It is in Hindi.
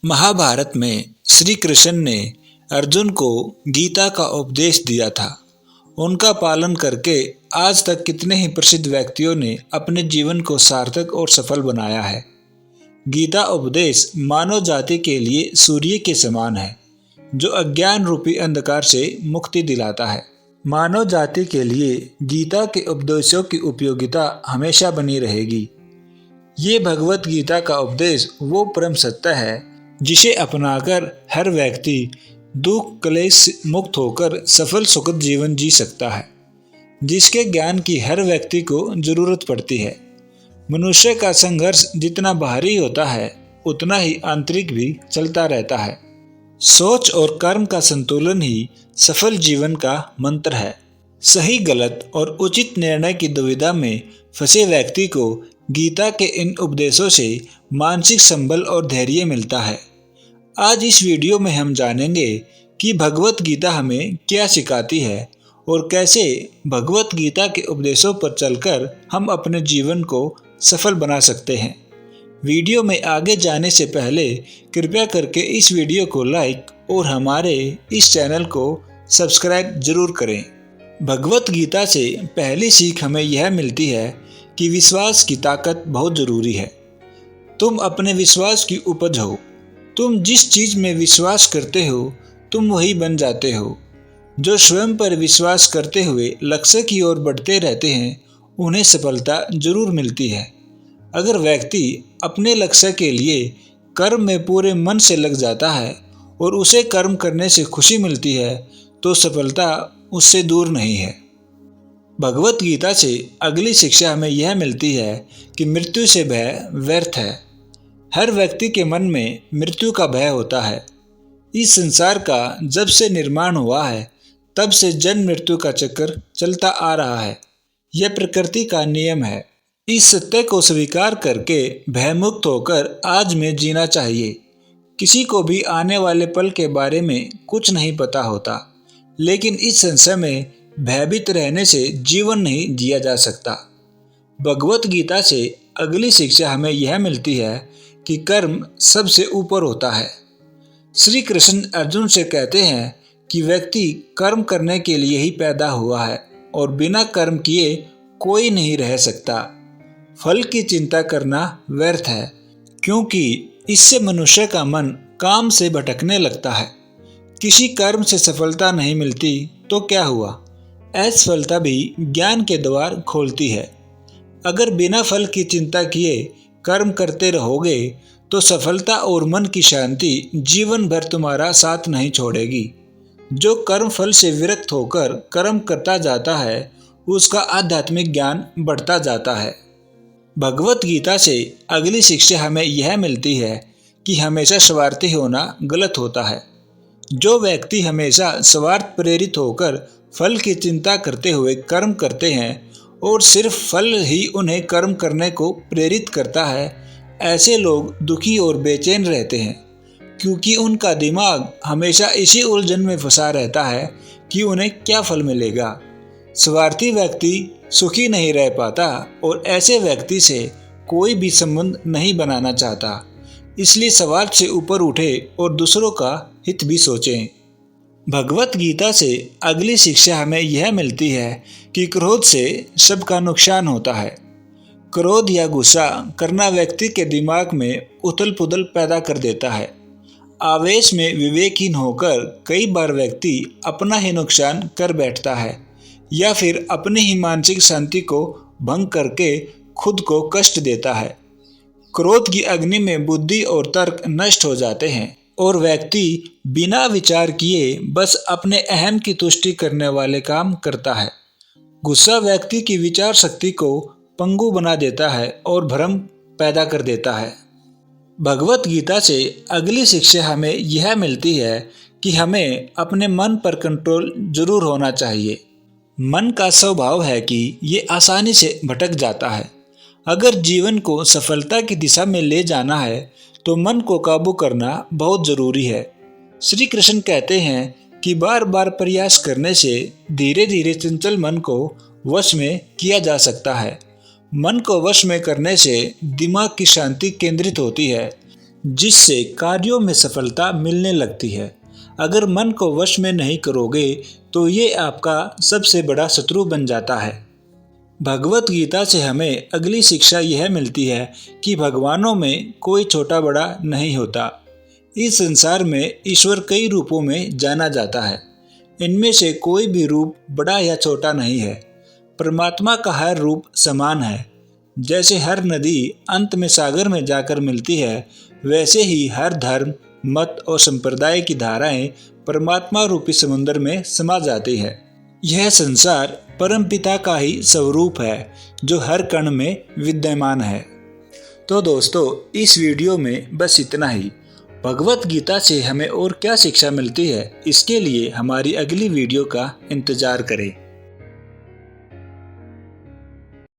महाभारत में श्री कृष्ण ने अर्जुन को गीता का उपदेश दिया था। उनका पालन करके आज तक कितने ही प्रसिद्ध व्यक्तियों ने अपने जीवन को सार्थक और सफल बनाया है। गीता उपदेश मानव जाति के लिए सूर्य के समान है, जो अज्ञान रूपी अंधकार से मुक्ति दिलाता है। मानव जाति के लिए गीता के उपदेशों की उपयोगिता हमेशा बनी रहेगी। ये भगवत गीता का उपदेश वो परम सत्य है जिसे अपनाकर हर व्यक्ति दुख क्लेश मुक्त होकर सफल सुखद जीवन जी सकता है, जिसके ज्ञान की हर व्यक्ति को जरूरत पड़ती है। मनुष्य का संघर्ष जितना बाहरी होता है उतना ही आंतरिक भी चलता रहता है। सोच और कर्म का संतुलन ही सफल जीवन का मंत्र है। सही गलत और उचित निर्णय की दुविधा में फंसे व्यक्ति को गीता के इन उपदेशों से मानसिक संबल और धैर्य मिलता है। आज इस वीडियो में हम जानेंगे कि भगवत गीता हमें क्या सिखाती है और कैसे भगवत गीता के उपदेशों पर चलकर हम अपने जीवन को सफल बना सकते हैं। वीडियो में आगे जाने से पहले कृपया करके इस वीडियो को लाइक और हमारे इस चैनल को सब्सक्राइब जरूर करें। भगवत गीता से पहली सीख हमें यह मिलती है कि विश्वास की ताकत बहुत ज़रूरी है। तुम अपने विश्वास की उपज हो। तुम जिस चीज़ में विश्वास करते हो तुम वही बन जाते हो। जो स्वयं पर विश्वास करते हुए लक्ष्य की ओर बढ़ते रहते हैं उन्हें सफलता जरूर मिलती है। अगर व्यक्ति अपने लक्ष्य के लिए कर्म में पूरे मन से लग जाता है और उसे कर्म करने से खुशी मिलती है तो सफलता उससे दूर नहीं है। भगवत गीता से अगली शिक्षा हमें यह मिलती है कि मृत्यु से भय व्यर्थ है। हर व्यक्ति के मन में मृत्यु का भय होता है। इस संसार का जब से निर्माण हुआ है तब से जन्म मृत्यु का चक्कर चलता आ रहा है। यह प्रकृति का नियम है। इस सत्य को स्वीकार करके भयमुक्त होकर आज में जीना चाहिए। किसी को भी आने वाले पल के बारे में कुछ नहीं पता होता, लेकिन इस संशय में भयभीत रहने से जीवन नहीं जिया जा सकता। भगवत गीता से अगली शिक्षा हमें यह मिलती है कि कर्म सबसे ऊपर होता है। श्री कृष्ण अर्जुन से कहते हैं कि व्यक्ति कर्म करने के लिए ही पैदा हुआ है और बिना कर्म किए कोई नहीं रह सकता। फल की चिंता करना व्यर्थ है, क्योंकि इससे मनुष्य का मन काम से भटकने लगता है। किसी कर्म से सफलता नहीं मिलती तो क्या हुआ? असफलता भी ज्ञान के द्वार खोलती है। अगर बिना फल की चिंता किए कर्म करते रहोगे तो सफलता और मन की शांति जीवन भर तुम्हारा साथ नहीं छोड़ेगी। जो कर्म फल से विरक्त होकर कर्म करता जाता है उसका आध्यात्मिक ज्ञान बढ़ता जाता है। भगवत गीता से अगली शिक्षा हमें यह मिलती है कि हमेशा स्वार्थी होना गलत होता है। जो व्यक्ति हमेशा स्वार्थ प्रेरित होकर फल की चिंता करते हुए कर्म करते हैं और सिर्फ फल ही उन्हें कर्म करने को प्रेरित करता है, ऐसे लोग दुखी और बेचैन रहते हैं, क्योंकि उनका दिमाग हमेशा इसी उलझन में फंसा रहता है कि उन्हें क्या फल मिलेगा। स्वार्थी व्यक्ति सुखी नहीं रह पाता और ऐसे व्यक्ति से कोई भी संबंध नहीं बनाना चाहता। इसलिए स्वार्थ से ऊपर उठे और दूसरों का हित भी सोचें। भगवत गीता से अगली शिक्षा हमें यह मिलती है कि क्रोध से सबका नुकसान होता है। क्रोध या गुस्सा करना व्यक्ति के दिमाग में उथल पुथल पैदा कर देता है। आवेश में विवेकहीन होकर कई बार व्यक्ति अपना ही नुकसान कर बैठता है या फिर अपनी ही मानसिक शांति को भंग करके खुद को कष्ट देता है। क्रोध की अग्नि में बुद्धि और तर्क नष्ट हो जाते हैं और व्यक्ति बिना विचार किए बस अपने अहम की तुष्टि करने वाले काम करता है। गुस्सा व्यक्ति की विचार शक्ति को पंगु बना देता है और भ्रम पैदा कर देता है। भगवत गीता से अगली शिक्षा हमें यह मिलती है कि हमें अपने मन पर कंट्रोल जरूर होना चाहिए। मन का स्वभाव है कि ये आसानी से भटक जाता है। अगर जीवन को सफलता की दिशा में ले जाना है तो मन को काबू करना बहुत ज़रूरी है। श्री कृष्ण कहते हैं कि बार बार प्रयास करने से धीरे धीरे चंचल मन को वश में किया जा सकता है। मन को वश में करने से दिमाग की शांति केंद्रित होती है, जिससे कार्यों में सफलता मिलने लगती है। अगर मन को वश में नहीं करोगे तो ये आपका सबसे बड़ा शत्रु बन जाता है। भगवत गीता से हमें अगली शिक्षा यह मिलती है कि भगवानों में कोई छोटा बड़ा नहीं होता। इस संसार में ईश्वर कई रूपों में जाना जाता है। इनमें से कोई भी रूप बड़ा या छोटा नहीं है। परमात्मा का हर रूप समान है। जैसे हर नदी अंत में सागर में जाकर मिलती है, वैसे ही हर धर्म, मत और संप्रदाय की धाराएं परमात्मा रूपी समुद्र में समा जाती है। यह संसार परमपिता का ही स्वरूप है जो हर कण में विद्यमान है। तो दोस्तों, इस वीडियो में बस इतना ही। भगवत गीता से हमें और क्या शिक्षा मिलती है, इसके लिए हमारी अगली वीडियो का इंतजार करें।